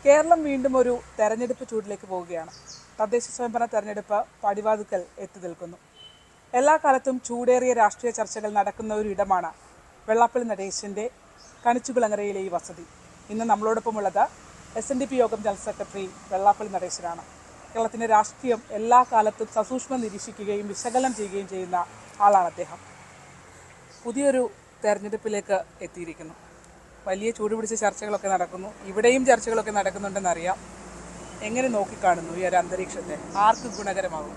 കേരളം വീണ്ടും ഒരു തെരഞ്ഞെടുപ്പ് ചൂടിലേക്ക് പോവുകയാണ്. തദ്ദേശ സ്വയംഭരണ തെരഞ്ഞെടുപ്പ് പടിവാതിക്കൽ എത്തി നിൽക്കുന്നു. എല്ലാ കാലത്തും ചൂടേറിയ രാഷ്ട്രീയ ചർച്ചകൾ നടക്കുന്ന ഒരു ഇടമാണ് വെള്ളാപ്പള്ളി നടേശൻ്റെ കണിച്ചുകുളങ്ങരയിലെ ഈ വസതി. ഇന്ന് നമ്മളോടൊപ്പമുള്ളത് SNDP യോഗം ജനറൽ സെക്രട്ടറി വെള്ളാപ്പള്ളി നടേശനാണ്. കേരളത്തിൻ്റെ രാഷ്ട്രീയം എല്ലാ കാലത്തും സസൂക്ഷ്മം നിരീക്ഷിക്കുകയും വിശകലനം ചെയ്യുകയും ചെയ്യുന്ന ആളാണ് അദ്ദേഹം. പുതിയൊരു തെരഞ്ഞെടുപ്പിലേക്ക് എത്തിയിരിക്കുന്നു. വലിയ ചൂടുപിടിച്ച ചർച്ചകളൊക്കെ നടക്കുന്നു. ഇവിടെയും ചർച്ചകളൊക്കെ നടക്കുന്നുണ്ടെന്നറിയാം. എങ്ങനെ നോക്കിക്കാണുന്നു ഈ ഒരു അന്തരീക്ഷത്തെ? ആർക്ക് ഗുണകരമാകും?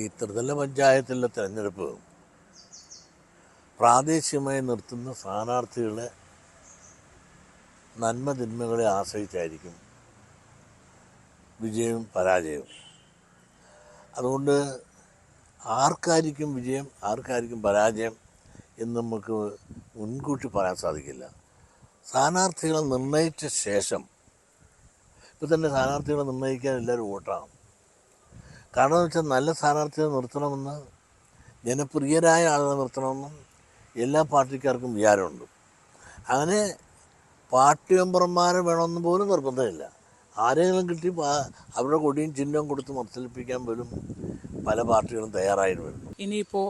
ഈ ത്രിതല പഞ്ചായത്തിലെ തെരഞ്ഞെടുപ്പ് പ്രാദേശികമായി നിർത്തുന്ന സ്ഥാനാർത്ഥികളെ നന്മതിന്മകളെ ആശ്രയിച്ചായിരിക്കും വിജയവും പരാജയവും. അതുകൊണ്ട് ആർക്കായിരിക്കും വിജയം ആർക്കായിരിക്കും പരാജയം എന്ന് നമുക്ക് മുൻകൂട്ടി പറയാൻ സാധിക്കില്ല. സ്ഥാനാർത്ഥികളെ നിർണയിച്ച ശേഷം ഇപ്പം തന്നെ സ്ഥാനാർത്ഥികളെ നിർണ്ണയിക്കാൻ എല്ലാവരും വോട്ടാണ്. കാരണം എന്ന് വെച്ചാൽ നല്ല സ്ഥാനാർത്ഥികളെ നിർത്തണമെന്ന്, ജനപ്രിയരായ ആളുകളെ നിർത്തണമെന്നും എല്ലാ പാർട്ടിക്കാർക്കും വിചാരമുണ്ട്. അങ്ങനെ പാർട്ടി മെമ്പർമാരെ വേണമെന്ന് പോലും നിർബന്ധമില്ല. ആരെങ്കിലും കിട്ടി അവരുടെ കൊടിയും ചിഹ്നവും കൊടുത്ത് മത്സരിപ്പിക്കാൻ പോലും പല പാർട്ടികളും തയ്യാറായിട്ട് വരുന്നു. ഇനിയിപ്പോൾ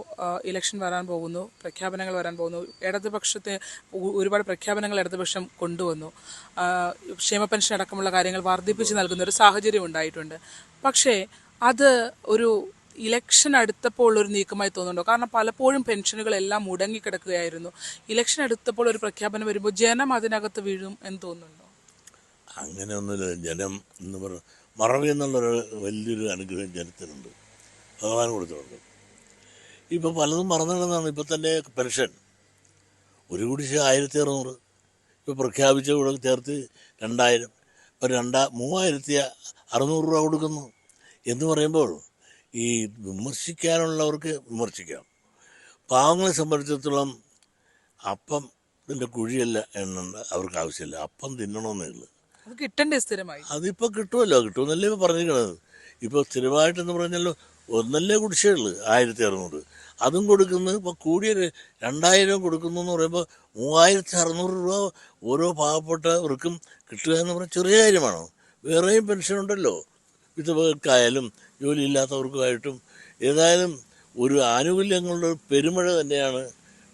ഇലക്ഷൻ വരാൻ പോകുന്നു, പ്രഖ്യാപനങ്ങൾ വരാൻ പോകുന്നു. ഇടതുപക്ഷത്തെ ഒരുപാട് പ്രഖ്യാപനങ്ങൾ ഇടതുപക്ഷം കൊണ്ടുവന്നു. ക്ഷേമ പെൻഷൻ അടക്കമുള്ള കാര്യങ്ങൾ വർദ്ധിപ്പിച്ച് നൽകുന്ന ഒരു സാഹചര്യം ഉണ്ടായിട്ടുണ്ട്. പക്ഷേ അത് ഒരു ഇലക്ഷൻ അടുത്തപ്പോൾ ഒരു നീക്കമായി തോന്നുന്നുണ്ടോ? കാരണം പലപ്പോഴും പെൻഷനുകളെല്ലാം മുടങ്ങിക്കിടക്കുകയായിരുന്നു. ഇലക്ഷൻ അടുത്തപ്പോൾ ഒരു പ്രഖ്യാപനം വരുമ്പോൾ ജനം അതിനകത്ത് വീഴും എന്ന് തോന്നുന്നുണ്ടോ? അങ്ങനെയൊന്നുമില്ല. ജനം എന്ന് പറഞ്ഞ മറവി എന്നുള്ളൊരു വലിയൊരു അനുഗ്രഹം ജനത്തിനുണ്ട്, ഭഗവാൻ കൊടുത്തിട്ടുണ്ട്. ഇപ്പം പലതും മറന്നിടുന്നതാണ്. ഇപ്പം തന്നെ പെൻഷൻ ഒരു കുടിശ്ശ 1600, ഇപ്പോൾ പ്രഖ്യാപിച്ച കൂടെ ചേർത്ത് 2000, ഇപ്പോൾ 3600 രൂപ കൊടുക്കുന്നു എന്ന് പറയുമ്പോൾ ഈ വിമർശിക്കാനുള്ളവർക്ക് വിമർശിക്കാം. പാവങ്ങളെ സംബന്ധിച്ചിടത്തോളം അപ്പം ഇതിൻ്റെ കുഴിയല്ല എണ്ണ അവർക്ക് ആവശ്യമില്ല, അപ്പം തിന്നണമെന്നേ ഉള്ളൂ. അത് കിട്ടണ്ടേ സ്ഥിരമായി? അതിപ്പോൾ കിട്ടുമല്ലോ, കിട്ടുമെന്നല്ലേ ഇപ്പോൾ പറഞ്ഞിരിക്കണത്. ഇപ്പോൾ സ്ഥിരമായിട്ടെന്ന് പറഞ്ഞാലോ ഒന്നല്ലേ കുടിശ്ശികയുള്ളൂ 1600, അതും കൊടുക്കുന്നത് ഇപ്പോൾ കൂടിയ 2000 കൊടുക്കുന്നു എന്ന് പറയുമ്പോൾ 3600 രൂപ ഓരോ പാവപ്പെട്ടവർക്കും കിട്ടുക എന്ന് പറഞ്ഞാൽ ചെറിയ കാര്യമാണോ? വേറെയും പെൻഷനുണ്ടല്ലോ, വിധവകൾക്കായാലും ജോലിയില്ലാത്തവർക്കുമായിട്ടും. ഏതായാലും ഒരു ആനുകൂല്യങ്ങളുടെ പെരുമഴ തന്നെയാണ്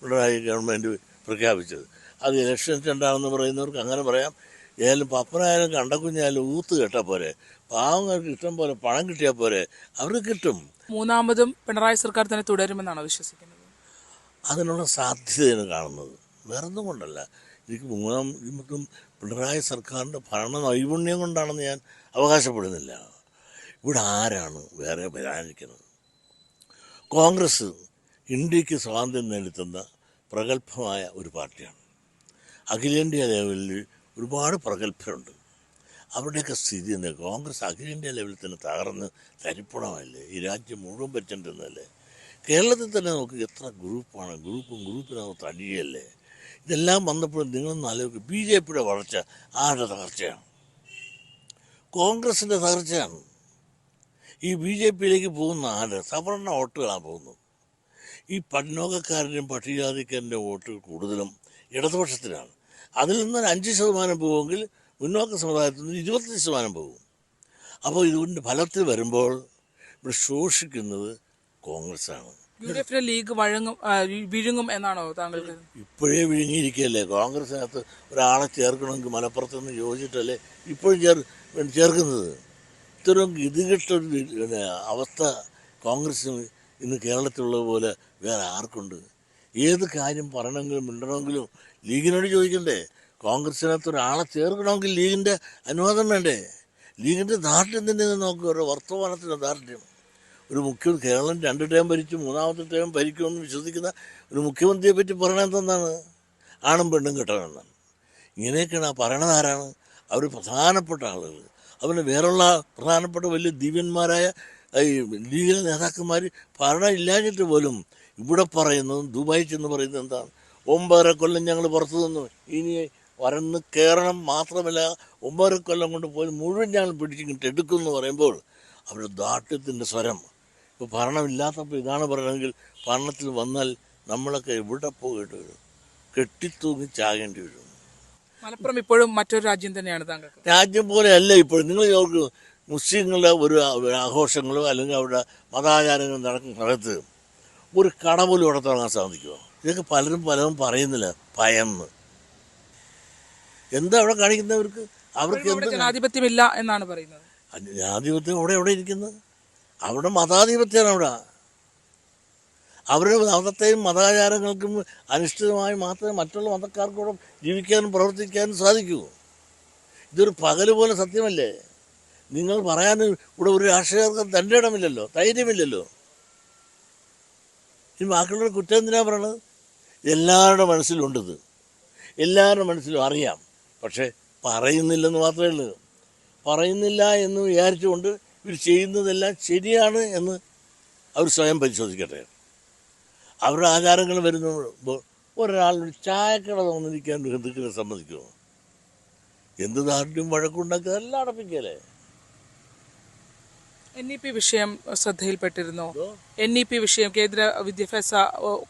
പിണറായി ഗവൺമെൻറ് പ്രഖ്യാപിച്ചത്. അത് ഇലക്ഷൻ രണ്ടാണെന്ന് പറയുന്നവർക്ക് അങ്ങനെ പറയാം. ഏതായാലും പപ്പനായാലും കണ്ടക്കുഞ്ഞായാലും ഊത്ത് കേട്ടാൽ പോരെ, പാവങ്ങൾക്ക് ഇഷ്ടം പോലെ പണം കിട്ടിയാൽ പോരെ, അവർക്ക് കിട്ടും. മൂന്നാമതും പിണറായി സർക്കാർ തന്നെ തുടരുമെന്നാണ് വിശ്വസിക്കുന്നത്? അതിനുള്ള സാധ്യതയാണ് കാണുന്നത്, വേറൊന്നും കൊണ്ടല്ല. എനിക്ക് മൂന്നാമതും പിണറായി സർക്കാരിൻ്റെ ഭരണ നൈപുണ്യം കൊണ്ടാണെന്ന് ഞാൻ അവകാശപ്പെടുന്നില്ല. ഇവിടെ ആരാണ് വേറെ വരാനിരിക്കുന്നത്? കോൺഗ്രസ് ഇന്ത്യക്ക് സ്വാതന്ത്ര്യം നേടിത്തന്ന പ്രഗത്ഭമായ ഒരു പാർട്ടിയാണ്. അഖിലേന്ത്യാ ലെവലിൽ ഒരുപാട് പ്രഗത്ഭരുണ്ട്. അവരുടെയൊക്കെ സ്ഥിതി എന്താ? കോൺഗ്രസ് അഖിലേന്ത്യാ ലെവലിൽ തന്നെ തകർന്ന് തരിപ്പണമല്ലേ, ഈ രാജ്യം മുഴുവൻ പറ്റേണ്ടതല്ലേ. കേരളത്തിൽ തന്നെ നമുക്ക് എത്ര ഗ്രൂപ്പാണ്, ഗ്രൂപ്പിനകത്ത് അടിയല്ലേ. ഇതെല്ലാം വന്നപ്പോൾ നിങ്ങളൊന്ന് ആലോചിക്കും, BJPയുടെ വളർച്ച ആരുടെ തകർച്ചയാണ്? കോൺഗ്രസിൻ്റെ തകർച്ചയാണ്. ഈ BJPയിലേക്ക് പോകുന്ന ആര്? സവർണ വോട്ടുകളാണ് പോകുന്നത്. ഈ പന്നോക്കക്കാരൻ്റെയും പട്ടികജാതിക്കാരൻ്റെ വോട്ടുകൾ കൂടുതലും ഇടതുപക്ഷത്തിനാണ്. അതിൽ നിന്ന് 5% പോകുമെങ്കിൽ മുന്നോക്ക സമുദായത്തിൽ നിന്ന് 25% പോകും. അപ്പോൾ ഇതുകൊണ്ട് ഫലത്തിൽ വരുമ്പോൾ ഇവിടെ ശോഷിക്കുന്നത് കോൺഗ്രസ്സാണ്. ലീഗ് വിഴുങ്ങും എന്നാണോ താങ്കൾക്ക്? ഇപ്പോഴേ വിഴുങ്ങിയിരിക്കുകയല്ലേ. കോൺഗ്രസിനകത്ത് ഒരാളെ ചേർക്കണമെങ്കിൽ മലപ്പുറത്ത് നിന്ന് ചോദിച്ചിട്ടല്ലേ ഇപ്പോഴും ചേർക്കുന്നത്. ഇത്തരം ഗതികെട്ടൊരു അവസ്ഥ കോൺഗ്രസ്സിന് ഇന്ന് കേരളത്തിലുള്ളത് പോലെ വേറെ ആർക്കുണ്ട്? ഏത് കാര്യം പറയണമെങ്കിലും മിണ്ടണമെങ്കിലും ലീഗിനോട് ചോദിക്കണ്ടേ? കോൺഗ്രസിനകത്ത് ഒരാളെ ചേർക്കണമെങ്കിൽ ലീഗിൻ്റെ അനുവാദം വേണ്ടേ? ലീഗിൻ്റെ ദാർഢ്യം തന്നെ നോക്കുക, ഒരു വർത്തമാനത്തിൻ്റെ ദാർഢ്യം. ഒരു കേരളം 2 ടേം ഭരിച്ചു, 3ാമത്തെ ടേം ഭരിക്കുമെന്ന് വിശ്വസിക്കുന്ന ഒരു മുഖ്യമന്ത്രിയെ പറ്റി പറയണത് എന്താണ്? ആണും പെണ്ണും കെട്ടണമെന്നാണ്. ഇങ്ങനെയൊക്കെയാണ് പറയണത്. ആരാണ് അവർ? പ്രധാനപ്പെട്ട ആളുകൾ. അതുപോലെ വേറുള്ള പ്രധാനപ്പെട്ട വലിയ ദിവ്യന്മാരായ ഈ ലീഗിലെ നേതാക്കന്മാർ ഭരണം ഇല്ലാഞ്ഞിട്ട് പോലും ഇവിടെ പറയുന്നതും ദുബായ് ചെന്ന് പറയുന്നത് എന്താണ്? 9.5 കൊല്ലം ഞങ്ങൾ പുറത്തു നിന്നു, ഇനി വരന്ന് കയറണം, മാത്രമല്ല 9.5 കൊല്ലം കൊണ്ട് പോയി മുഴുവൻ ഞങ്ങൾ പിടിച്ചിട്ട് എടുക്കും എന്ന് പറയുമ്പോൾ അവരുടെ ദാർഢ്യത്തിൻ്റെ സ്വരം. ഇപ്പോൾ ഭരണമില്ലാത്തപ്പോൾ ഇതാണ് പറയണമെങ്കിൽ ഭരണത്തിൽ വന്നാൽ നമ്മളൊക്കെ എവിടെ പോയിട്ട് വരും? കെട്ടിത്തൂങ്ങി ചാകേണ്ടി വരും. മലപ്പുറം ഇപ്പോഴും മറ്റൊരു രാജ്യം തന്നെയാണ് താങ്കൾക്ക്. രാജ്യം പോലെയല്ല ഇപ്പോഴും. നിങ്ങൾ ഓർക്ക് മുസ്ലിങ്ങളുടെ ഒരു ആഘോഷങ്ങളോ അല്ലെങ്കിൽ അവരുടെ മതാചാരങ്ങളോ നടക്കുന്ന സ്ഥലത്ത് ഒരു കട പോലും ഇവിടെ തുടങ്ങാൻ സാധിക്കുമോ? ഇതൊക്കെ പലരും പറയുന്നില്ല, ഭയന്ന്. എന്താ അവിടെ കാണിക്കുന്നവർക്ക്? അവർക്ക് അവിടെ ജനാധിപത്യമില്ല എന്നാണ് പറയുന്നത്. ജനാധിപത്യം എവിടെ ഇരിക്കുന്നത്? അവിടെ മതാധിപത്യമാണ്. അവിടെ അവരുടെ മതത്തെയും മതാചാരങ്ങൾക്കും അനിഷ്ഠിതമായി മാത്രമേ മറ്റുള്ള മതക്കാർക്ക് ഇവിടെ ജീവിക്കാനും പ്രവർത്തിക്കാനും സാധിക്കൂ. ഇതൊരു പകല് പോലെ സത്യമല്ലേ? നിങ്ങൾ പറയാൻ ഇവിടെ ഒരു രാഷ്ട്രീയക്കാർക്ക് തൻ്റെ ഇടമില്ലല്ലോ, ധൈര്യമില്ലല്ലോ. ഈ ബാക്കിയുള്ളവർ കുറ്റം എന്തിനാ പറയണത്? എല്ലാവരുടെ മനസ്സിലുണ്ടത്, എല്ലാവരുടെ മനസ്സിലും അറിയാം. പക്ഷേ പറയുന്നില്ലെന്ന് മാത്രമേ ഉള്ളൂ. പറയുന്നില്ല എന്ന് വിചാരിച്ചുകൊണ്ട് ഇവർ ചെയ്യുന്നതെല്ലാം ശരിയാണ് എന്ന് അവർ സ്വയം പരിശോധിക്കട്ടെ. അവരുടെ ആചാരങ്ങൾ വരുമ്പോൾ ഒരാൾ ഒരു ചായക്കട തോന്നിരിക്കാൻ ബന്ധുക്കളെ സമ്മതിക്കുമോ? എന്ത് നാട്ടിലും വഴക്കുണ്ടാക്കി എല്ലാം അടപ്പിക്കല്ലേ. NEP വിഷയം ശ്രദ്ധയിൽപ്പെട്ടിരുന്നോ? NEP വിഷയം, കേന്ദ്ര വിദ്യാഭ്യാസ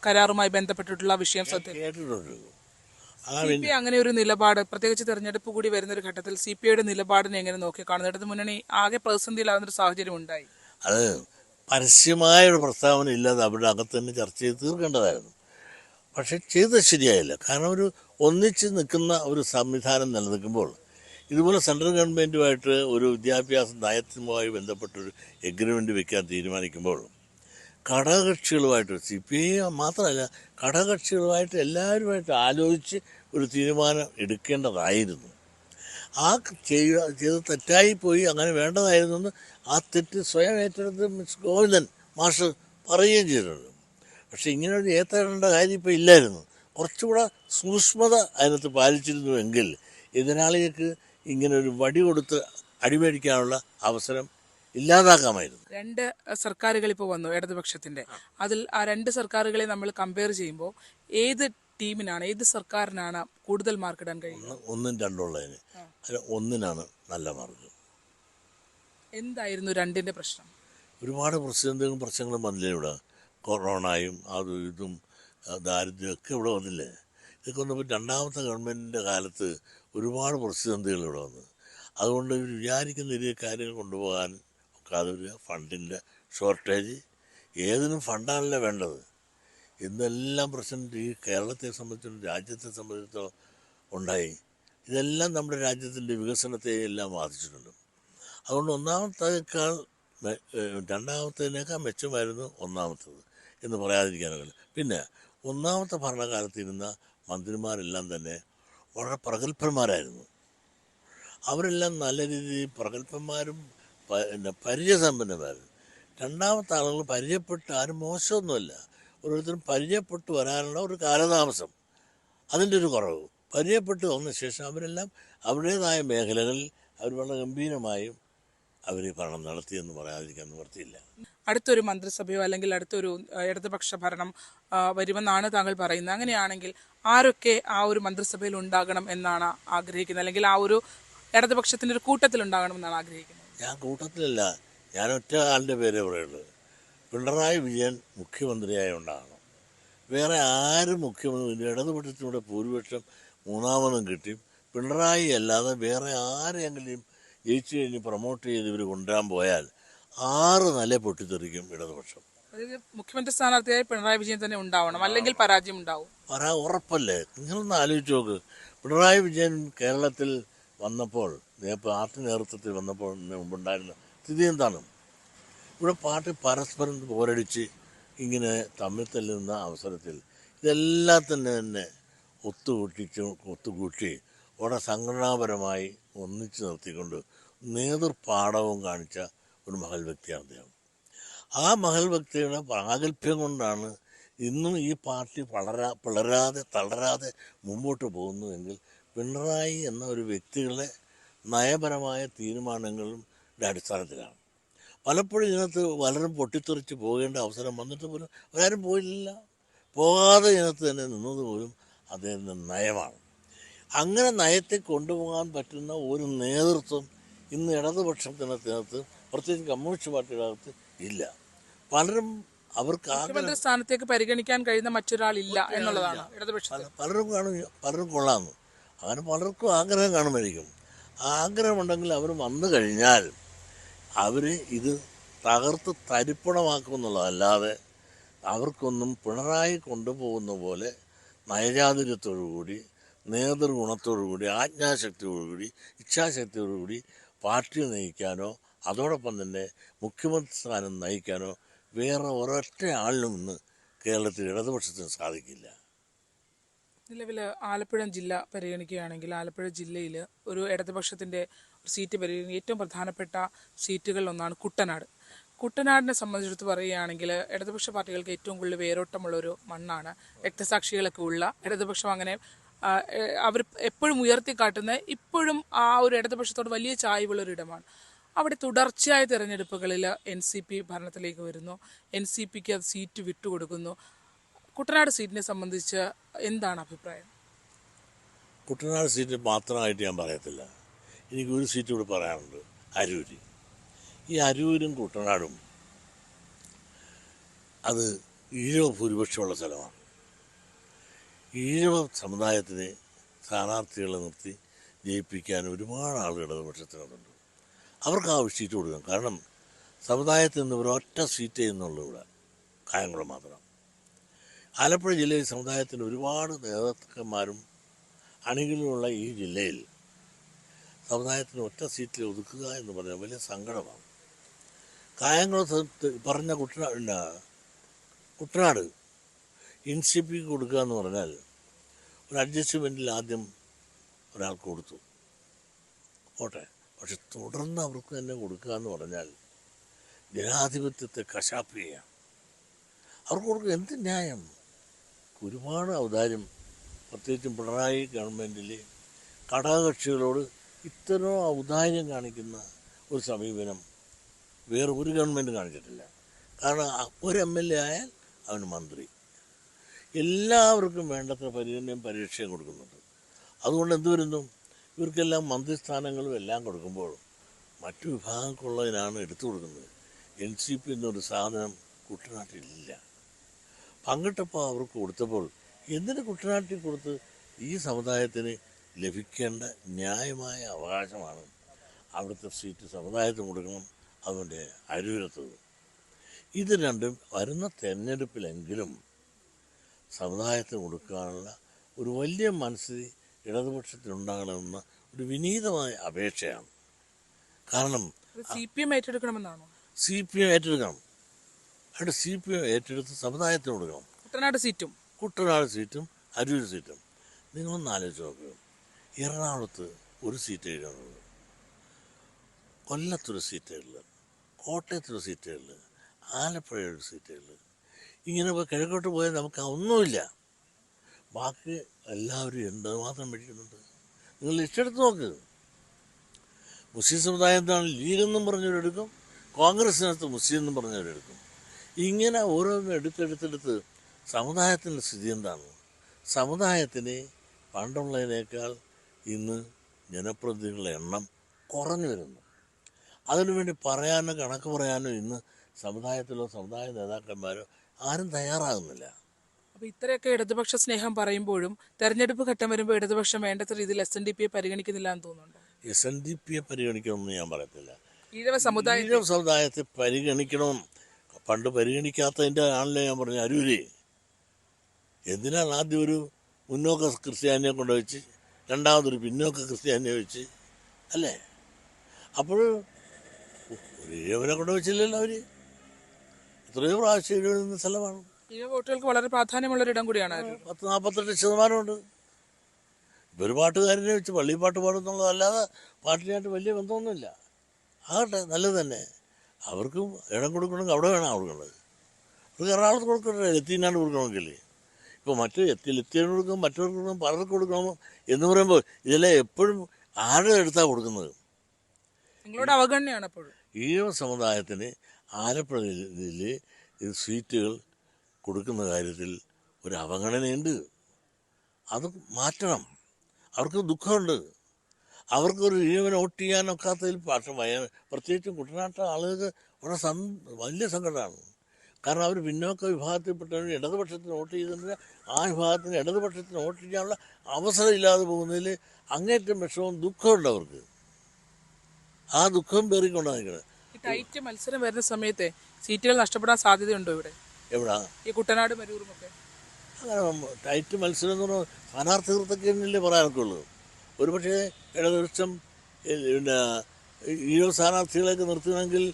കരാറുമായി ബന്ധപ്പെട്ടിട്ടുള്ള വിഷയം കേട്ടിട്ടുണ്ട്. CPI അങ്ങനെ ഒരു നിലപാട്, പ്രത്യേകിച്ച് തെരഞ്ഞെടുപ്പ് കൂടി വരുന്ന ഒരു ഘട്ടത്തിൽ CPIയുടെ നിലപാടിനെ എങ്ങനെ നോക്കി കാണുന്നു? ഇടത് മുന്നണി ആകെ പ്രതിസന്ധിയിലാകുന്ന ഒരു സാഹചര്യം ഉണ്ടായി. അത് പരസ്യമായ ഒരു പ്രസ്താവന ഇല്ലാതെ അവരുടെ അകത്ത് തന്നെ ചർച്ച ചെയ്ത് തീർക്കേണ്ടതായിരുന്നു. പക്ഷെ ചെയ്തത് ശരിയായില്ല. കാരണം ഒരു ഒന്നിച്ച് നിൽക്കുന്ന ഒരു സംവിധാനം നിലനിൽക്കുമ്പോൾ ഇതുപോലെ സെൻട്രൽ ഗവൺമെൻറ്റുമായിട്ട് ഒരു വിദ്യാഭ്യാസ നയത്തുമായി ബന്ധപ്പെട്ടൊരു എഗ്രിമെൻ്റ് വെക്കാൻ തീരുമാനിക്കുമ്പോൾ ഘടകകക്ഷികളുമായിട്ട് CPI മാത്രമല്ല ഘടകകക്ഷികളുമായിട്ട് എല്ലാവരുമായിട്ട് ആലോചിച്ച് ഒരു തീരുമാനം എടുക്കേണ്ടതായിരുന്നു. ആ ചെയ്ത് തെറ്റായിപ്പോയി, അങ്ങനെ വേണ്ടതായിരുന്നു എന്ന് ആ തെറ്റ് സ്വയം ഏറ്റെടുത്ത് മിസ് ഗോവിന്ദൻ മാസ്റ്റർ പറയുകയും ചെയ്തിട്ടുണ്ട്. പക്ഷെ ഇങ്ങനെ ഒരു ഏത്തേടേണ്ട കാര്യം ഇപ്പോൾ ഇല്ലായിരുന്നു. കുറച്ചുകൂടെ സൂക്ഷ്മത അതിനകത്ത് പാലിച്ചിരുന്നുവെങ്കിൽ എതിരാളികൾക്ക് ഇങ്ങനെ ഒരു വടി കൊടുത്ത് അടിമേടിക്കാനുള്ള അവസരം ഇല്ലാതാക്കാമായിരുന്നു. 2 സർക്കാരുകൾ ഇപ്പോൾ വന്നു ഇടതുപക്ഷത്തിന്റെ. അതിൽ ആ 2 സർക്കാരുകളെ നമ്മൾ കമ്പയർ ചെയ്യുമ്പോൾ ഏത് ടീമിനാണ്, ഏത് സർക്കാരിനാണ് കൂടുതൽ മാർക്ക് ഇടാൻ കഴിയുന്നത്? 1ഉം 2ഉം ഉള്ളതിന് അതിൽ 1നാണ് നല്ല മാർക്ക്. എന്തായിരുന്നു 2ന്റെ പ്രശ്നം? ഒരുപാട് പ്രശ്നങ്ങളും വന്നില്ലേ ഇവിടെ? കൊറോണയും അതും ഇതും ദാരിദ്ര്യമൊക്കെ ഇവിടെ വന്നില്ലേ? ഇതൊക്കെ വന്നപ്പോൾ രണ്ടാമത്തെ ഗവൺമെൻറ്റിൻ്റെ കാലത്ത് ഒരുപാട് പ്രതിസന്ധികൾ ഇവിടെ വന്നു. അതുകൊണ്ട് ഇവർ വിചാരിക്കുന്ന ഈ കാര്യങ്ങൾ കൊണ്ടുപോകാൻ ഒക്കാതെ വരിക. ഫണ്ടിൻ്റെ ഷോർട്ടേജ്, ഏതിനും ഫണ്ടാണല്ലോ വേണ്ടത്. ഇന്നെല്ലാം പ്രശ്നം ഈ കേരളത്തെ സംബന്ധിച്ചിടത്തോളം രാജ്യത്തെ സംബന്ധിച്ചിടത്തോളം ഉണ്ടായി. ഇതെല്ലാം നമ്മുടെ രാജ്യത്തിൻ്റെ വികസനത്തെ എല്ലാം ബാധിച്ചിട്ടുണ്ട്. അതുകൊണ്ട് രണ്ടാമത്തേതിനേക്കാൾ മെച്ചമായിരുന്നു ഒന്നാമത്തേത് എന്ന് പറയാതിരിക്കാനൊക്കെ. പിന്നെ ഒന്നാമത്തെ ഭരണകാലത്തിരുന്ന മന്ത്രിമാരെല്ലാം തന്നെ വളരെ പ്രഗത്ഭന്മാരായിരുന്നു. അവരെല്ലാം നല്ല രീതിയിൽ പ്രഗത്ഭന്മാരും പരിചയസമ്പന്നമായിരുന്നു. രണ്ടാമത്തെ ആളുകൾ പരിചയപ്പെട്ട് ആരും മോശമൊന്നുമല്ല, ഓരോരുത്തരും പരിചയപ്പെട്ട് വരാനുള്ള ഒരു കാലതാമസം, അതിൻ്റെ ഒരു കുറവ്. പരിചയപ്പെട്ട് വന്ന ശേഷം അവരെല്ലാം അവരുടേതായ മേഖലകളിൽ അവർ വളരെ ഗംഭീരമായും അവർ ഭരണം നടത്തിയെന്ന് പറയാതിരിക്കാൻ നിവൃത്തിയില്ല. അടുത്തൊരു മന്ത്രിസഭയോ അല്ലെങ്കിൽ അടുത്തൊരു ഇടതുപക്ഷ ഭരണം വരുമെന്നാണ് താങ്കൾ പറയുന്നത്. അങ്ങനെയാണെങ്കിൽ ആരൊക്കെ ആ ഒരു മന്ത്രിസഭയിൽ ഉണ്ടാകണം എന്നാണ് ആഗ്രഹിക്കുന്നത്, അല്ലെങ്കിൽ ആ ഒരു ഇടതുപക്ഷത്തിൻ്റെ ഒരു കൂട്ടത്തിൽ ഉണ്ടാകണം എന്നാണ് ആഗ്രഹിക്കുന്നത്? ഞാൻ കൂട്ടത്തിലല്ല, ഞാൻ ഒറ്റ ആളിൻ്റെ പേരേ പറയുള്ളത്. പിണറായി വിജയൻ മുഖ്യമന്ത്രിയായി ഉണ്ടാകണം. വേറെ ആരും മുഖ്യമന്ത്രി, ഇടതുപക്ഷത്തിലൂടെ ഭൂരിപക്ഷം 3ാമതും കിട്ടി. പിണറായി അല്ലാതെ വേറെ ആരെങ്കിലും ജയിച്ചു കഴിഞ്ഞ് പ്രൊമോട്ട് ചെയ്ത് ഇവർ കൊണ്ടുവരാൻ പോയാൽ 6 നില പൊട്ടിത്തെറിക്കും ഇടതുപക്ഷം. മുഖ്യമന്ത്രി സ്ഥാനാർത്ഥിയായി പിണറായി വിജയൻ തന്നെ ഉണ്ടാവണം, അല്ലെങ്കിൽ പരാജയം ഉണ്ടാവും. ഉറപ്പല്ലേ? നിങ്ങളൊന്ന് ആലോചിച്ച് നോക്ക്. പിണറായി വിജയൻ കേരളത്തിൽ വന്നപ്പോൾ, പാർട്ടി നേതൃത്വത്തിൽ വന്നപ്പോൾ മുമ്പുണ്ടായിരുന്ന സ്ഥിതി എന്താണ്? ഇവിടെ പാർട്ടി പരസ്പരം പോരടിച്ച് ഇങ്ങനെ തമ്മിൽ തല്ലുന്ന അവസരത്തിൽ ഇതെല്ലാം തന്നെ ഒത്തുകൂട്ടി അവിടെ സംഘടനാപരമായി ഒന്നിച്ച് നിർത്തിക്കൊണ്ട് നേതൃപാഠവും കാണിച്ച ഒരു മഹൽ വ്യക്തിയാണ് അദ്ദേഹം. ആ മഹൽ വ്യക്തിയുടെ പ്രാഗൽഭ്യം കൊണ്ടാണ് ഇന്നും ഈ പാർട്ടി തളരാതെ മുമ്പോട്ട് പോകുന്നുവെങ്കിൽ പിണറായി എന്ന ഒരു വ്യക്തികളുടെ നയപരമായ തീരുമാനങ്ങളുടെ അടിസ്ഥാനത്തിലാണ്. പലപ്പോഴും ഇതിനകത്ത് പലരും പൊട്ടിത്തെറിച്ച് പോകേണ്ട അവസരം വന്നിട്ട് പോലും അവരാരും പോയില്ല. പോകാതെ ഇതിനകത്ത് തന്നെ നിന്നത് പോലും അദ്ദേഹത്തിൻ്റെ നയമാണ്. അങ്ങനെ നയത്തെ കൊണ്ടുപോകാൻ പറ്റുന്ന ഒരു നേതൃത്വം ഇന്ന് ഇടതുപക്ഷത്തിനകത്ത്, പ്രത്യേകിച്ച് കമ്മ്യൂണിസ്റ്റ് പാർട്ടിയുടെ അകത്ത് ഇല്ല. പലരും അവർക്ക് മുഖ്യമന്ത്രി സ്ഥാനത്തേക്ക് പരിഗണിക്കാൻ കഴിയുന്ന മറ്റൊരാളില്ല എന്നുള്ളതാണ് ഇടതുപക്ഷത്തിൽ. പലരും കൊള്ളാമെന്ന്. അങ്ങനെ പലർക്കും ആഗ്രഹം കാണുമായിരിക്കും. ആഗ്രഹമുണ്ടെങ്കിൽ അവർ വന്നു കഴിഞ്ഞാൽ അവർ ഇത് തകർത്ത് തരിപ്പണമാക്കുമെന്നുള്ളതല്ലാതെ അവർക്കൊന്നും പിണറായി കൊണ്ടുപോകുന്ന പോലെ നയജാതിര്യത്തോടുകൂടി, നേതൃഗുണത്തോടുകൂടി, ആജ്ഞാശക്തിയോടുകൂടി, ഇച്ഛാശക്തിയോടുകൂടി പാർട്ടിയെ നയിക്കാനോ അതോടൊപ്പം തന്നെ മുഖ്യമന്ത്രി സ്ഥാനം നയിക്കാനോ വേറെ ഒരൊറ്റ ആളിനും ഇന്ന് കേരളത്തിൽ ഇടതുപക്ഷത്തിന് സാധിക്കില്ല. നിലവിൽ ആലപ്പുഴ ജില്ല പരിഗണിക്കുകയാണെങ്കിൽ ആലപ്പുഴ ജില്ലയിൽ ഒരു ഇടതുപക്ഷത്തിൻ്റെ സീറ്റ് പരിഗണിക്കുക ഏറ്റവും പ്രധാനപ്പെട്ട സീറ്റുകളിലൊന്നാണ് കുട്ടനാട്. കുട്ടനാടിനെ സംബന്ധിച്ചിടത്ത് പറയുകയാണെങ്കിൽ ഇടതുപക്ഷ പാർട്ടികൾക്ക് ഏറ്റവും കൂടുതൽ വേരോട്ടമുള്ളൊരു മണ്ണാണ്. രക്തസാക്ഷികളൊക്കെ ഉള്ള ഇടതുപക്ഷം അങ്ങനെ അവർ എപ്പോഴും ഉയർത്തിക്കാട്ടുന്ന ഇപ്പോഴും ആ ഒരു ഇടതുപക്ഷത്തോട് വലിയ ചായ്വുള്ളൊരു ഇടമാണ്. അവിടെ തുടർച്ചയായ തിരഞ്ഞെടുപ്പുകളിൽ NCP ഭരണത്തിലേക്ക് വരുന്നു, NCPക്ക് അത് സീറ്റ് വിട്ടുകൊടുക്കുന്നു. കുട്ടനാട് സീറ്റിനെ സംബന്ധിച്ച് എന്താണ് അഭിപ്രായം? കുട്ടനാട് സീറ്റ് മാത്രമായിട്ട് ഞാൻ പറയത്തില്ല. എനിക്കൊരു സീറ്റ് കൂടി പറയാനുണ്ട്, അരൂര്. ഈ അരൂരും കുട്ടനാടും അത് ഈഴവ ഭൂരിപക്ഷമുള്ള സ്ഥലമാണ്. ഈഴവ സമുദായത്തിന് സ്ഥാനാർത്ഥികളെ നിർത്തി ജയിപ്പിക്കാൻ ഒരുപാട് ആളുകൾ ഇടതുപക്ഷത്തിനുണ്ട്. അവർക്ക് ആ സീറ്റ് കൊടുക്കണം. കാരണം സമുദായത്തിൽ നിന്ന് ഒരൊറ്റ സീറ്റ് ചെയ്യുന്നുള്ളൂ ഇവിടെ, കായംകുളം മാത്രം. ആലപ്പുഴ ജില്ലയിൽ സമുദായത്തിന് ഒരുപാട് നേതാക്കന്മാരും അണികളുമുള്ള ഈ ജില്ലയിൽ സമുദായത്തിന് ഒറ്റ സീറ്റിൽ ഒതുക്കുക എന്ന് പറഞ്ഞാൽ വലിയ സങ്കടമാണ്. കായംകുളം പറഞ്ഞ കുട്ടനാട് NCPക്ക് കൊടുക്കുക എന്ന് പറഞ്ഞാൽ ഒരു അഡ്ജസ്റ്റ്മെൻറ്റിൽ ആദ്യം ഒരാൾക്ക് കൊടുത്തു, ഓട്ടെ. പക്ഷെ തുടർന്ന് അവർക്ക് തന്നെ കൊടുക്കുക എന്ന് പറഞ്ഞാൽ ജനാധിപത്യത്തെ കശാപ്പ് ചെയ്യാം. അവർക്ക് കൊടുക്കുക എന്ത് ന്യായം? ഒരുപാട് ഔദാര്യം, പ്രത്യേകിച്ചും പിണറായി ഗവൺമെൻറ്റിൽ ഘടകകക്ഷികളോട് ഇത്തരം ഔദാര്യം കാണിക്കുന്ന ഒരു സമീപനം വേറെ ഒരു ഗവൺമെൻറ് കാണിച്ചിട്ടില്ല. കാരണം ഒരു MLA ആയാൽ അവന് മന്ത്രി, എല്ലാവർക്കും വേണ്ടത്ര പരിഗണനയും പരീക്ഷയും കൊടുക്കുന്നുണ്ട്. അതുകൊണ്ട് എന്ത് വരുന്നു, ഇവർക്കെല്ലാം മന്ത്രിസ്ഥാനങ്ങളും എല്ലാം കൊടുക്കുമ്പോൾ മറ്റു വിഭാഗങ്ങൾക്കുള്ളതിനാണ് എടുത്തു കൊടുക്കുന്നത്. NCP എന്നൊരു സാധനം കുട്ടനാട്ടിലില്ല. പങ്കിട്ടപ്പോൾ അവർക്ക് കൊടുത്തപ്പോൾ എന്തിന് കുട്ടനാട്ടിൽ കൊടുത്ത്? ഈ സമുദായത്തിന് ലഭിക്കേണ്ട ന്യായമായ അവകാശമാണ്. അവിടുത്തെ സീറ്റ് സമുദായത്തിന് കൊടുക്കണം, അതുകൊണ്ട് അരൂരത്തത്. ഇത് രണ്ടും വരുന്ന തെരഞ്ഞെടുപ്പിലെങ്കിലും സമുദായത്തിന് കൊടുക്കാനുള്ള ഒരു വലിയ മനസ്സിൽ ഇടതുപക്ഷത്തിനുണ്ടാകണമെന്ന ഒരു വിനീതമായ അപേക്ഷയാണ്. കാരണം CPM ഏറ്റെടുക്കണമെന്നാണോ? CPM ഏറ്റെടുക്കണം. അവിടെ CPM ഏറ്റെടുത്ത് സമുദായത്തിന് കൊടുക്കണം. കുട്ടനാട് സീറ്റും അരൂർ സീറ്റും. നിങ്ങളൊന്ന് ആലോചിച്ച് നോക്കുക. എറണാകുളത്ത് ഒരു സീറ്റ് എഴുതുന്നത്, കൊല്ലത്തൊരു സീറ്റുകളിൽ, കോട്ടയത്തൊരു സീറ്റുകളിൽ, ആലപ്പുഴ ഒരു സീറ്റുകളിൽ. ഇങ്ങനെ കിഴക്കോട്ട് പോയാൽ നമുക്ക് ഒന്നുമില്ല. ബാക്കി എല്ലാവരും എന്തുമാത്രം മേടിക്കുന്നുണ്ട്. നിങ്ങൾ ഇഷ്ടമെടുത്ത് നോക്ക്. മുസ്ലിം സമുദായത്താണ് ലീഗെന്നും പറഞ്ഞവരെടുക്കും, കോൺഗ്രസിനകത്ത് മുസ്ലിം എന്നും പറഞ്ഞവരെടുക്കും. ഇങ്ങനെ ഓരോന്നും എടുത്തെടുത്തെടുത്ത് സമുദായത്തിൻ്റെ സ്ഥിതി എന്താണ്? സമുദായത്തിന് പണ്ടുള്ളതിനേക്കാൾ ഇന്ന് ജനപ്രതിനിധികളുടെ എണ്ണം കുറഞ്ഞു വരുന്നു. അതിനുവേണ്ടി പറയാനോ കണക്ക് പറയാനോ ഇന്ന് സമുദായത്തിലോ സമുദായ നേതാക്കന്മാരോ ആരും തയ്യാറാകുന്നില്ല. അപ്പോൾ ഇത്രയൊക്കെ ഇടതുപക്ഷ സ്നേഹം പറയുമ്പോഴും തെരഞ്ഞെടുപ്പ് ഘട്ടം വരുമ്പോൾ ഇടതുപക്ഷം വേണ്ടത്ര രീതിയിൽ SNDPയെ പരിഗണിക്കുന്നില്ല എന്ന് തോന്നുന്നുണ്ടോ? SNDPയെ പരിഗണിക്കണമെന്ന് ഞാൻ പറയത്തില്ല. ഈഴവ സമുദായത്തെ പരിഗണിക്കണം. പണ്ട് പരിഗണിക്കാത്തതിൻ്റെ ആണല്ലോ ഞാൻ പറഞ്ഞു അരൂര്. എന്തിനാണ് ആദ്യം ഒരു മുന്നോക്ക ക്രിസ്ത്യാനിയെ കൊണ്ടുവച്ച് രണ്ടാമതൊരു പിന്നോക്ക ക്രിസ്ത്യാനിയെ വെച്ച്, അല്ലേ? അപ്പോൾ ഒരു ഈഴവനെ കൊണ്ടുവച്ചില്ലല്ലോ അവർ. എത്രയോ പ്രാവശ്യം എഴുതുന്ന സ്ഥലമാണ്. ഈഴവ വോട്ടുകൾക്ക് വളരെ പ്രാധാന്യമുള്ളൊരിടം കൂടിയാണ്. 48% ഇപ്പോൾ ഒരു പാട്ടുകാരനെ വെച്ച് പള്ളിപ്പാട്ട് പാടുന്നുള്ളതല്ലാതെ പാട്ടിനായിട്ട് വലിയ ബന്ധമൊന്നുമില്ല. ആകട്ടെ, നല്ലത് തന്നെ. അവർക്കും ഇടം കൊടുക്കണമെങ്കിൽ അവിടെ വേണം കൊടുക്കേണ്ടത്. അവർക്ക് എറണാകുളത്ത് കൊടുക്കണ്ടേ, എത്തിനാണ്ട് കൊടുക്കണമെങ്കിൽ. ഇപ്പോൾ എത്തിയാണ് കൊടുക്കണം, മറ്റവർക്ക് കൊടുക്കണം, പലർക്ക് കൊടുക്കണം എന്ന് പറയുമ്പോൾ ഇതെല്ലാം എപ്പോഴും ആരുടെ അടുത്താണ് കൊടുക്കുന്നത്? നിങ്ങളുടെ അവഗണനയാണ്. എപ്പോഴും ഈഴവ സമുദായത്തിന് ആലപ്പുഴ ജില്ലയിൽ സീറ്റുകൾ കൊടുക്കുന്ന കാര്യത്തിൽ ഒരു അവഗണനയുണ്ട്. അത് മാറ്റണം. അവർക്ക് ദുഃഖമുണ്ട്. അവർക്കൊരു ഈഴവനെ വോട്ട് ചെയ്യാനൊക്കാത്തതിൽ പക്ഷേ പ്രത്യേകിച്ചും കുട്ടനാട്ടിലെ ആളുകൾക്ക് വളരെ വലിയ സങ്കടമാണ്. കാരണം അവർ പിന്നോക്ക വിഭാഗത്തിൽപ്പെട്ടവർ ഇടതുപക്ഷത്തിന് വോട്ട് ചെയ്തിട്ടുണ്ടെങ്കിൽ ആ വിഭാഗത്തിന് ഇടതുപക്ഷത്തിന് വോട്ട് ചെയ്യാനുള്ള അവസരം ഇല്ലാതെ പോകുന്നതിൽ അങ്ങേറ്റം വിഷമവും ദുഃഖമുണ്ട് അവർക്ക്. ആ ദുഃഖം പേറിക്കൊണ്ടാണ് നിൽക്കുന്നത്. ഈ ടൈറ്റ് മത്സരം വരുന്ന സമയത്തെ സീറ്റുകൾ നഷ്ടപ്പെടാൻ സാധ്യതയുണ്ടോ ഇവിടെ? എവിടാ ഈ കുട്ടനാട് മരൂറുമൊക്കെ അങ്ങനെ ടൈറ്റ് മത്സരം എന്ന് പറഞ്ഞാൽ സ്ഥാനാർത്ഥികൾക്കൊക്കെ പറയാനൊക്കെ ഉള്ളൂ. ഒരുപക്ഷെ ഇടതുപക്ഷം പിന്നെ ഈഴവ സ്ഥാനാർത്ഥികളെയൊക്കെ നിർത്തണമെങ്കിൽ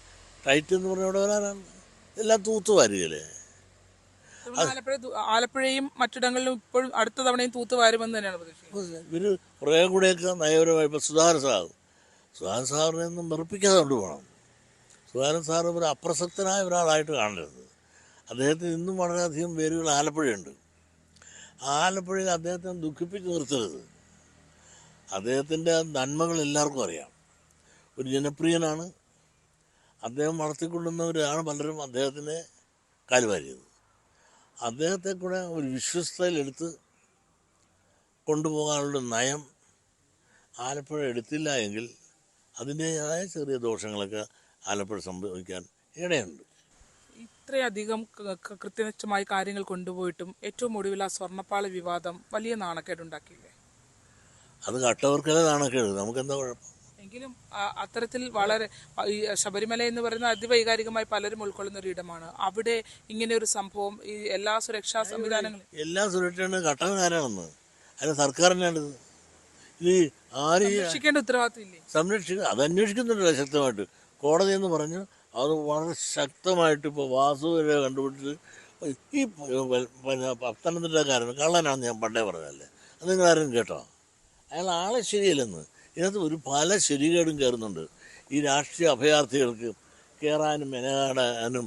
ടൈറ്റ് എന്ന് പറഞ്ഞാൽ ഇവിടെ വരാനാണ്. എല്ലാം തൂത്തുവാരുകയല്ലേ. ആലപ്പുഴയും മറ്റിടങ്ങളിലും ഇപ്പോഴും അടുത്ത തവണയും തൂത്തുവാരുമെന്ന് തന്നെയാണ് പ്രതീക്ഷിക്കുന്നത്. ഇവർ കുറേ കൂടെയൊക്കെ നയപരമായി ഇപ്പോൾ സുധാകരൻ സാറിനെ ഒന്നും വെറുപ്പിക്കാതെ കൊണ്ടുപോകണം. സുധാകരൻ സാർ ഒരു അപ്രസക്തനായ ഒരാളായിട്ട് കാണരുത്. അദ്ദേഹത്തിന് ഇന്നും വളരെയധികം പേരുകൾ ആലപ്പുഴയുണ്ട്. ആലപ്പുഴയിൽ അദ്ദേഹത്തെ ദുഃഖിപ്പിച്ച് നിർത്തരുത്. അദ്ദേഹത്തിൻ്റെ നന്മകൾ എല്ലാവർക്കും അറിയാം. ഒരു ജനപ്രിയനാണ്. അദ്ദേഹം വളർത്തിക്കൊണ്ടുവന്നവരാണ് പലരും അദ്ദേഹത്തിനെ കാലുവാരിയത്. അദ്ദേഹത്തെ കൂടെ ഒരു വിശ്വസ്തയിലെടുത്ത് കൊണ്ടുപോകാനുള്ള നയം ആലപ്പുഴ എടുത്തില്ല എങ്കിൽ അതിൻ്റേതായ ചെറിയ ദോഷങ്ങളൊക്കെ ആലപ്പുഴ സംഭവിക്കാൻ ഇടയുണ്ട്. ഇത്രയധികം കൃത്യനിഷ്ഠമായി കാര്യങ്ങൾ കൊണ്ടുപോയിട്ടും ഏറ്റവും ഒടുവിൽ ആ സ്വർണ്ണപ്പാളി വിവാദം വലിയ നാണക്കേടുണ്ടാക്കിയില്ലേ? അത് കട്ടവർക്കല്ലേ നാണക്കേട്, നമുക്കെന്താ കുഴപ്പം? എങ്കിലും അത്തരത്തിൽ വളരെ ഈ ശബരിമല എന്ന് പറയുന്ന അതിവൈകാരികമായി പലരും ഉൾക്കൊള്ളുന്ന ഒരു ഇടമാണ്. അവിടെ ഇങ്ങനെ ഒരു സംഭവം ഈ എല്ലാ സുരക്ഷാ സംവിധാനങ്ങളും എല്ലാ സുരക്ഷയാണ് കട്ടവനാരാണെന്ന് അതിന് സർക്കാരിനാണിത്. ഇത് ആര് രക്ഷിക്കേണ്ട ഉത്തരവാദിത്വം ഇല്ലേ? സംരക്ഷിക്കുക അത് അന്വേഷിക്കുന്നുണ്ടല്ലോ ശക്തമായിട്ട്. കോടതി എന്ന് പറഞ്ഞു അത് വളരെ ശക്തമായിട്ട് ഇപ്പോൾ വാസുവിനെ കണ്ടുപിടിച്ച് ഈ പിന്നെ പത്തനംതിട്ടക്കാരൻ കള്ളനാണെന്ന് ഞാൻ പണ്ടേ പറഞ്ഞതല്ലേ, അത് നിങ്ങളാരും കേട്ടോ? അയാൾ ആളെ ശരിയല്ലെന്ന്. ഇതിനകത്ത് ഒരു പല ശരികേടും കയറുന്നുണ്ട്. ഈ രാഷ്ട്രീയ അഭയാർത്ഥികൾക്ക് കയറാനും മെനകാടാനും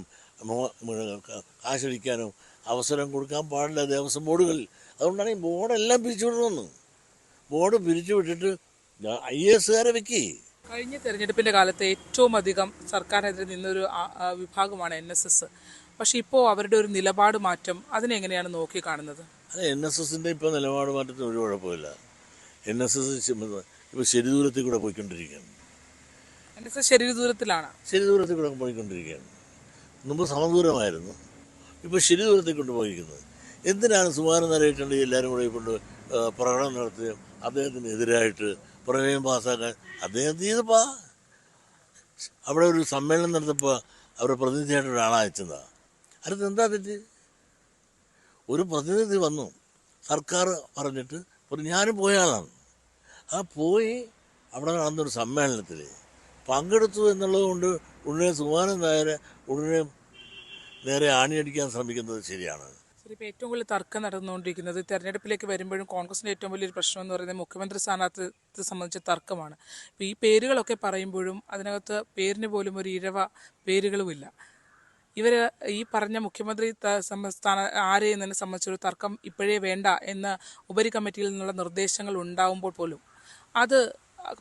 കാശടിക്കാനും അവസരം കൊടുക്കാൻ പാടില്ല ദേവസ്വം ബോർഡുകളിൽ. അതുകൊണ്ടാണ് ഈ ബോർഡെല്ലാം പിരിച്ചു വിടണമെന്ന്. ബോർഡ് പിരിച്ചു വിട്ടിട്ട് IAS വെക്കി. കഴിഞ്ഞ തെരഞ്ഞെടുപ്പിന്റെ കാലത്ത് ഏറ്റവും അധികം സർക്കാരിനെതിരെ നിന്നൊരു വിഭാഗമാണ് NSS. പക്ഷെ ഇപ്പോൾ അവരുടെ ഒരു നിലപാട് മാറ്റം അതിനെങ്ങനെയാണ് നോക്കി കാണുന്നത്? അല്ല, NSSൻ്റെ ഇപ്പോൾ നിലപാട് മാറ്റത്തിന് ഒരു കുഴപ്പമില്ല. NSS ഇപ്പോൾ ശരി ദൂരത്തിൽ കൂടെ പോയിക്കൊണ്ടിരിക്കുകയാണ്. NSS ശരി ദൂരത്തിലാണ്. ശരി ദൂരത്തിൽ കൂടെ പോയിക്കൊണ്ടിരിക്കുകയാണ്. മുമ്പ് സമദൂരമായിരുന്നു, ഇപ്പോൾ ശരി ദൂരത്തിൽ കൊണ്ട് പോയിരിക്കുന്നത്. എന്തിനാണ് സുമാരൻ നരേറ്റുണ്ടെങ്കിൽ എല്ലാവരും കൂടെ കൊണ്ട് പ്രകടനം നടത്തുകയും അദ്ദേഹത്തിനെതിരായിട്ട് പ്രമേയം പാസ്സാക്കാൻ അദ്ദേഹം ചെയ്തപ്പോൾ അവിടെ ഒരു സമ്മേളനം നടത്തപ്പോൾ അവരുടെ പ്രതിനിധിയായിട്ട് ഒരാളെ അയച്ചതാണ്. അടുത്ത് എന്താ തെറ്റ്? ഒരു പ്രതിനിധി വന്നു, സർക്കാർ പറഞ്ഞിട്ട് ഞാനും പോയ ആളാണ്. ആ പോയി അവിടെ നടന്നൊരു സമ്മേളനത്തിൽ പങ്കെടുത്തു എന്നുള്ളത് കൊണ്ട് ഉടനെ സുമാരൻ നായരെ ഉടനെ നേരെ ആണിയടിക്കാൻ ശ്രമിക്കുന്നത് ശരിയാണ്. ഇപ്പോൾ ഏറ്റവും കൂടുതൽ തർക്കം നടന്നുകൊണ്ടിരിക്കുന്നത് തെരഞ്ഞെടുപ്പിലേക്ക് വരുമ്പോഴും കോൺഗ്രസിൻ്റെ ഏറ്റവും വലിയൊരു പ്രശ്നം എന്ന് പറയുന്നത് മുഖ്യമന്ത്രി സ്ഥാനാർത്ഥിയെ സംബന്ധിച്ച തർക്കമാണ്. ഇപ്പോൾ ഈ പേരുകളൊക്കെ പറയുമ്പോഴും അതിനകത്ത് പേരിന് പോലും ഒരു ഇഴവ പേരുകളുമില്ല. ഇവർ ഈ പറഞ്ഞ മുഖ്യമന്ത്രി ആരെ എന്നതിനെ സംബന്ധിച്ചൊരു തർക്കം ഇപ്പോഴേ വേണ്ട എന്ന ഉപരി കമ്മിറ്റിയിൽ നിന്നുള്ള നിർദ്ദേശങ്ങൾ ഉണ്ടാവുമ്പോൾ പോലും അത്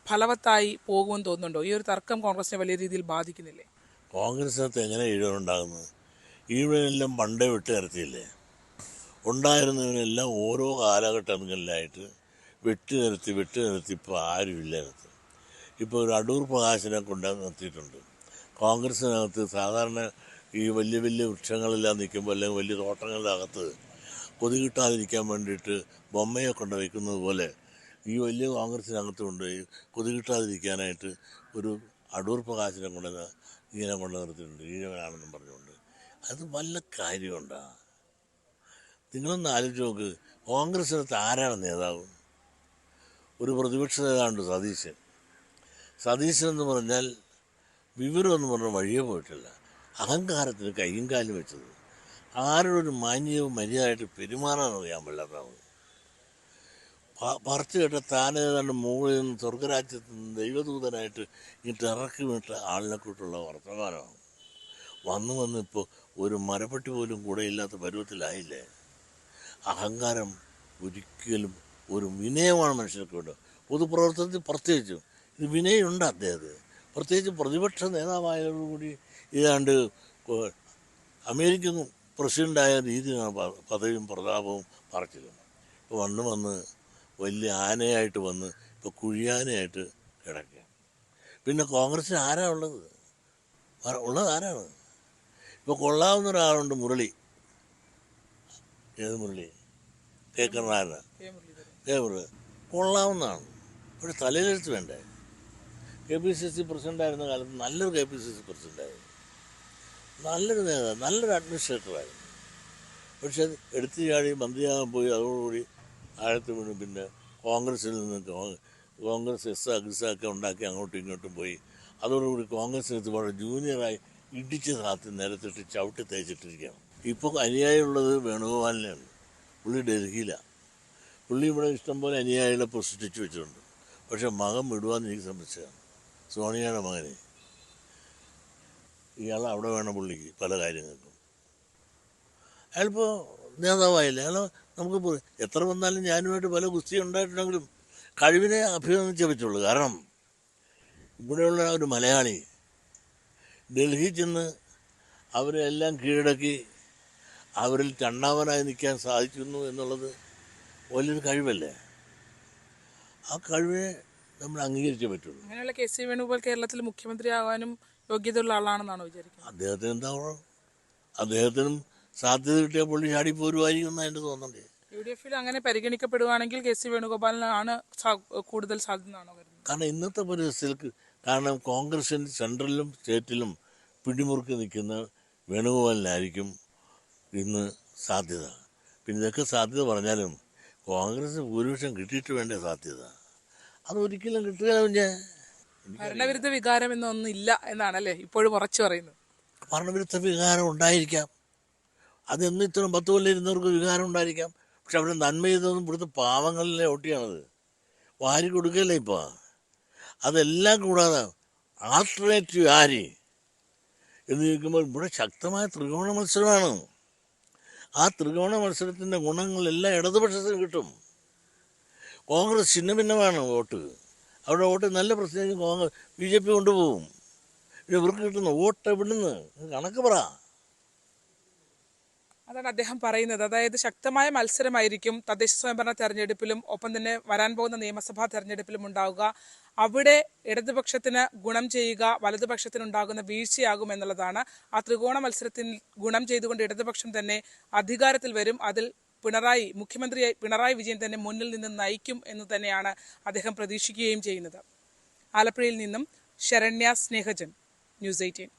ഫലവത്തായി പോകുമെന്ന് തോന്നുന്നുണ്ടോ? ഈ ഒരു തർക്കം കോൺഗ്രസിനെ വലിയ രീതിയിൽ ബാധിക്കുന്നില്ലേ? കോൺഗ്രസിനകത്ത് എങ്ങനെ ഈഴവുണ്ടാകുന്നത്? ഈഴവനെല്ലാം പണ്ടേ വിട്ട് നിരത്തിയില്ലേ? ഉണ്ടായിരുന്നതിനെല്ലാം ഓരോ കാലഘട്ടങ്ങളിലായിട്ട് വെട്ടി നിർത്തി ഇപ്പോൾ ആരുമില്ല അതിനകത്ത്. ഇപ്പോൾ ഒരു അടൂർ പ്രകാശിനെ കൊണ്ട് നിർത്തിയിട്ടുണ്ട്. കോൺഗ്രസിനകത്ത് സാധാരണ ഈ വലിയ വലിയ വൃക്ഷങ്ങളെല്ലാം നിൽക്കുമ്പോൾ അല്ലെങ്കിൽ വലിയ തോട്ടങ്ങളുടെ അകത്ത് കൊതി കിട്ടാതിരിക്കാൻ വേണ്ടിയിട്ട് ബൊമ്മയെ കൊണ്ട് വയ്ക്കുന്നത് പോലെ ഈ വലിയ കോൺഗ്രസിനകത്ത് കൊണ്ട് കൊതി കിട്ടാതിരിക്കാനായിട്ട് ഒരു അടൂർ പ്രകാശിനെ ഇങ്ങനെ കൊണ്ട് നിർത്തിയിട്ടുണ്ട്, ഈഴവനാണെന്നും പറഞ്ഞുകൊണ്ട്. അത് വല്ല കാര്യമുണ്ടോ? നിങ്ങളൊന്ന് ആലോചിച്ച് നോക്ക്. കോൺഗ്രസിനകത്ത് ആരാണ് നേതാവ്? ഒരു പ്രതിപക്ഷ നേതാവുണ്ട്, സതീശൻ എന്ന് പറഞ്ഞാൽ വിവരമെന്ന് പറഞ്ഞ വഴിയേ പോയിട്ടില്ല. അഹങ്കാരത്തിന് കയ്യും കാലും വെച്ചത്. ആരോടൊരു മാന്യവും മര്യാദയായിട്ട് പെരുമാറാൻ അറിയാൻ പാടില്ലാത്തതാണ്. പറിച്ചു കേട്ട താനേതാണ്ട് മുകളിൽ നിന്ന് സ്വർഗരാജ്യത്ത് നിന്ന് ദൈവദൂതനായിട്ട് ഇങ്ങോട്ട് ഇറക്കി വിട്ട ആളിനെ കൂട്ടുള്ള വർത്തമാനമാണ്. വന്ന് ഇപ്പോൾ ഒരു മരപ്പട്ടി പോലും കൂടെ ഇല്ലാത്ത പരുവത്തിലായില്ലേ? അഹങ്കാരം ഒരിക്കലും ഒരു വിനയമാണ് മനുഷ്യർക്ക് വേണ്ടത്. പൊതുപ്രവർത്തനത്തിൽ പ്രത്യേകിച്ചും ഇത് വിനയമുണ്ട് അദ്ദേഹത്തിന്. പ്രത്യേകിച്ച് പ്രതിപക്ഷ നേതാവായതോടുകൂടി ഏതാണ്ട് അമേരിക്കൻ പ്രസിഡൻ്റായ രീതിയാണ് പദവിയും പ്രതാപവും പറച്ചിലും. ഇപ്പോൾ വന്ന് വലിയ ആനയായിട്ട് വന്ന് ഇപ്പോൾ കുഴിയാനയായിട്ട് കിടക്കുക. പിന്നെ കോൺഗ്രസ്സിന് ആരാ ഉള്ളത്? ആരാണ്? ഇപ്പോൾ കൊള്ളാവുന്ന ഒരാളുണ്ട്, മുരളി. ഏത് മുരളി? കെ കരുണാകരൻ. മുരളി കൊള്ളാവുന്നതാണ്, പക്ഷെ തലയിലെടുത്ത് വേണ്ടേ. KPCC പ്രസിഡൻ്റായിരുന്ന കാലത്ത് നല്ലൊരു KPCC പ്രസിഡൻ്റായിരുന്നു, നല്ലൊരു നേതാവ്, നല്ലൊരു അഡ്മിനിസ്ട്രേറ്ററായിരുന്നു. പക്ഷെ അത് എടുത്തു ചാടി മന്ത്രിയാകാൻ പോയി, അതോടുകൂടി ആഴത്ത് വീണു. പിന്നെ കോൺഗ്രസിൽ നിന്ന് കോൺഗ്രസ് ഒക്കെ ഉണ്ടാക്കി അങ്ങോട്ടും ഇങ്ങോട്ടും പോയി. അതോടുകൂടി കോൺഗ്രസിനകത്ത് വളരെ ജൂനിയറായി ഇടിച്ച് താത്തി നിരത്തിട്ട് ചവിട്ടി തേച്ചിട്ടിരിക്കുകയാണ്. ഇപ്പോൾ അനുയായിയുള്ളത് വേണുഗോപാലിനെയാണ്. പുള്ളി ഡൽഹിയിലാണ്. പുള്ളി ഇവിടെ ഇഷ്ടംപോലെ അനുയായികളെ പ്രസൃഷ്ടിച്ച് വെച്ചിട്ടുണ്ട്. പക്ഷെ മകൻ വിടുവാന്ന് എനിക്ക് സംബന്ധിച്ചതാണ്, സോണിയയുടെ മകനെ. ഇയാൾ അവിടെ വേണം പുള്ളിക്ക് പല കാര്യങ്ങൾക്കും. അയാളിപ്പോൾ നേതാവായില്ല. അയാൾ നമുക്ക് എത്ര വന്നാലും ഞാനുമായിട്ട് പല ഗുസ്തി ഉണ്ടായിട്ടുണ്ടെങ്കിലും കഴിവിനെ അഭിനന്ദിച്ചേ പറ്റുള്ളൂ. കാരണം ഇവിടെയുള്ള ഒരു മലയാളി ഡൽഹി ചെന്ന് അവരെല്ലാം കീഴടക്കി അവരിൽ രണ്ടാമനായി നിൽക്കാൻ സാധിക്കുന്നു എന്നുള്ളത് വലിയൊരു കഴിവല്ലേ. ആ കഴിവിനെ നമ്മൾ അംഗീകരിച്ചേ പറ്റുള്ളൂ. അങ്ങനെയുള്ള KC വേണുഗോപാൽ കേരളത്തിൽ മുഖ്യമന്ത്രിയാകാനും യോഗ്യതയുള്ള ആളാണെന്നാണ് വിചാരിക്കുന്നത്. അദ്ദേഹത്തിന് എന്താ കുഴപ്പം? അദ്ദേഹത്തിനും സാധ്യത കിട്ടിയ പുള്ളി ചാടിപ്പോരുമായിരിക്കും എന്നാണ് എൻ്റെ തോന്നണ്ടേ. UDF അങ്ങനെ പരിഗണിക്കപ്പെടുവാണെങ്കിൽ KC വേണുഗോപാലിനാണ് കൂടുതൽ സാധ്യതയാണോ വരുന്നത്? കാരണം ഇന്നത്തെ പരിസ്ഥിതിക്ക്, കാരണം കോൺഗ്രസിൻ്റെ സെൻട്രലിലും സ്റ്റേറ്റിലും പിടിമുറുക്കി നിൽക്കുന്ന വേണുഗോപാലിനായിരിക്കും ഇന്ന് സാധ്യത. പിന്നെ ഇതൊക്കെ സാധ്യത പറഞ്ഞാലും കോൺഗ്രസ് ഭൂരിപക്ഷം കിട്ടിയിട്ട് വേണ്ട സാധ്യത. അതൊരിക്കലും കിട്ടുകയില്ല. പിന്നെ ഭരണവിരുദ്ധ വികാരം എന്നൊന്നും ഇല്ല എന്നാണല്ലേ ഇപ്പോഴും ഉറച്ചു പറയുന്നത്? ഭരണവിരുദ്ധ വികാരം ഉണ്ടായിരിക്കാം, അതെന്നും ഇത്രയും 10 കൊല്ലം ഇരുന്നവർക്ക് വികാരം ഉണ്ടായിരിക്കാം. പക്ഷെ അവിടെ നന്മ ചെയ്തതൊന്നും ഇവിടുത്തെ പാവങ്ങളിലെ ഒട്ടിയാണത്, വാരി കൊടുക്കുകയല്ലേ ഇപ്പോൾ. അതെല്ലാം കൂടാതെ ആൾട്ടർനേറ്റീവ് ആര് എന്ന് ചോദിക്കുമ്പോൾ ഇവിടെ ശക്തമായ ത്രികോണ മത്സരമാണ്. ആ ത്രികോണ മത്സരത്തിൻ്റെ ഗുണങ്ങളെല്ലാം ഇടതുപക്ഷത്തിന് കിട്ടും. കോൺഗ്രസ് ഛിന്ന ഭിന്നമാണ് വോട്ട്. അവിടെ വോട്ട് നല്ല പ്രശ്നം കോൺഗ്രസ് BJP കൊണ്ടുപോകും. പിന്നെ ഇവർക്ക് കിട്ടുന്ന വോട്ട് എവിടുന്ന് കണക്ക് പറ. അതാണ് അദ്ദേഹം പറയുന്നത്. അതായത് ശക്തമായ മത്സരമായിരിക്കും തദ്ദേശ സ്വയംഭരണ തെരഞ്ഞെടുപ്പിലും ഒപ്പം തന്നെ വരാൻ പോകുന്ന നിയമസഭാ തെരഞ്ഞെടുപ്പിലും ഉണ്ടാവുക. അവിടെ ഇടതുപക്ഷത്തിന് ഗുണം ചെയ്യുക, വലതുപക്ഷത്തിനുണ്ടാകുന്ന വീഴ്ചയാകും എന്നുള്ളതാണ്. ആ ത്രികോണ മത്സരത്തിൽ ഗുണം ചെയ്തുകൊണ്ട് ഇടതുപക്ഷം തന്നെ അധികാരത്തിൽ വരും. അതിൽ മുഖ്യമന്ത്രിയായി പിണറായി വിജയൻ തന്നെ മുന്നിൽ നിന്ന് നയിക്കും എന്ന് തന്നെയാണ് അദ്ദേഹം പ്രതീക്ഷിക്കുകയും ചെയ്യുന്നത്. ആലപ്പുഴയിൽ നിന്നും ശരണ്യ സ്നേഹജൻ, News 18.